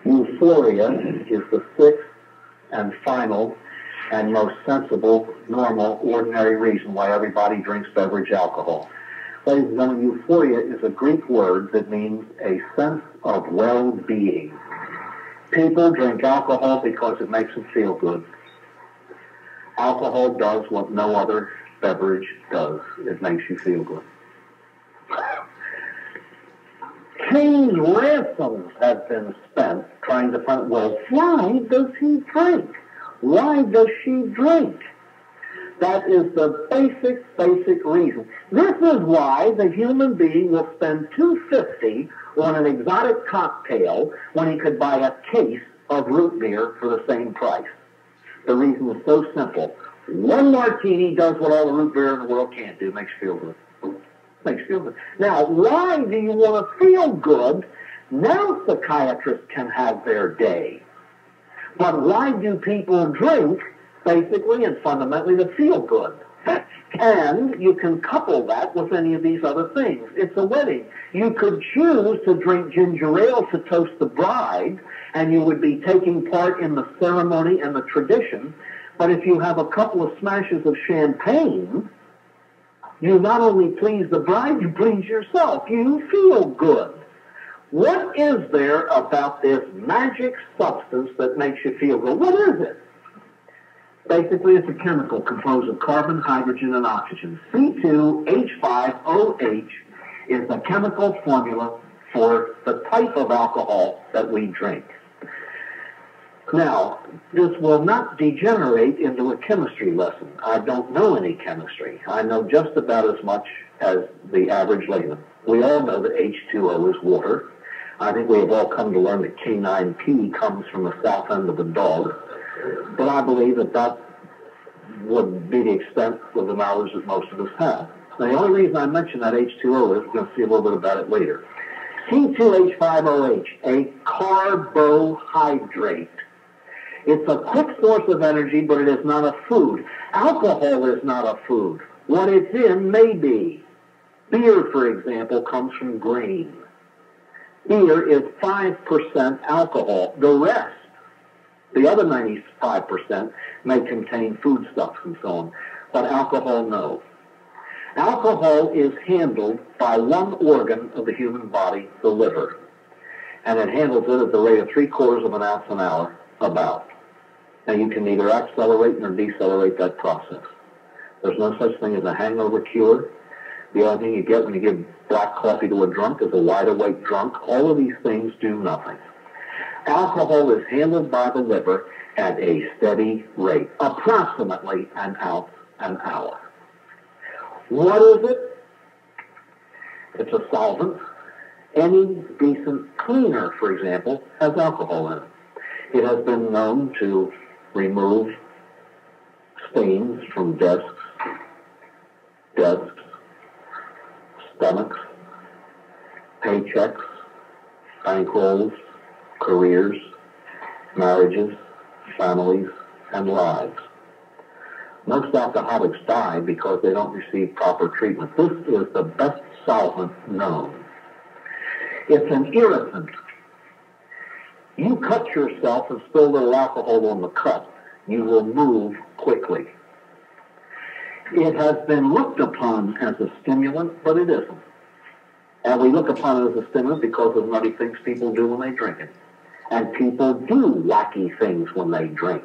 Euphoria is the sixth and final and most sensible, normal, ordinary reason why everybody drinks beverage alcohol. Ladies and gentlemen, euphoria is a Greek word that means a sense of well-being. People drink alcohol because it makes them feel good. Alcohol does what no other beverage does. It makes you feel good. Cain's ransoms have been spent trying to find, well, why does he drink? Why does she drink? That is the basic reason. This is why the human being will spend $2.50 on an exotic cocktail when he could buy a case of root beer for the same price. The reason is so simple. One martini does what all the root beer in the world can't do. Makes you feel good. Makes you feel good. Now, why do you want to feel good? Now psychiatrists can have their day. But why do people drink? Basically and fundamentally to feel good. And you can couple that with any of these other things. It's a wedding. You could choose to drink ginger ale to toast the bride, and you would be taking part in the ceremony and the tradition. But if you have a couple of smashes of champagne, you not only please the bride, you please yourself. You feel good. What is there about this magic substance that makes you feel good? What is it? Basically, it's a chemical composed of carbon, hydrogen, and oxygen. C2H5OH is the chemical formula for the type of alcohol that we drink. Now, this will not degenerate into a chemistry lesson. I don't know any chemistry. I know just about as much as the average layman. We all know that H2O is water. I think we have all come to learn that K9P comes from the south end of the dog. But I believe that that would be the extent of the knowledge that most of us have. Now, the only reason I mention that H2O is we're going to see a little bit about it later. C2H5OH, a carbohydrate. It's a quick source of energy, but it is not a food. Alcohol is not a food. What it's in may be. Beer, for example, comes from grain. Beer is 5% alcohol. The rest, the other 95%, may contain foodstuffs and so on. But alcohol, no. Alcohol is handled by one organ of the human body, the liver. And it handles it at the rate of 3/4 of an ounce an hour, about. Now, you can neither accelerate nor decelerate that process. There's no such thing as a hangover cure. The only thing you get when you give black coffee to a drunk is a wide-awake drunk. All of these things do nothing. Alcohol is handled by the liver at a steady rate, approximately an ounce an hour. What is it? It's a solvent. Any decent cleaner, for example, has alcohol in it. It has been known to remove stains from desks, stomachs, paychecks, bankrolls, careers, marriages, families, and lives. Most alcoholics die because they don't receive proper treatment. This is the best solvent known. It's an irritant. You cut yourself and spill a little alcohol on the cut. You will move quickly. It has been looked upon as a stimulant, but it isn't. And we look upon it as a stimulant because of nutty things people do when they drink it. And people do wacky things when they drink.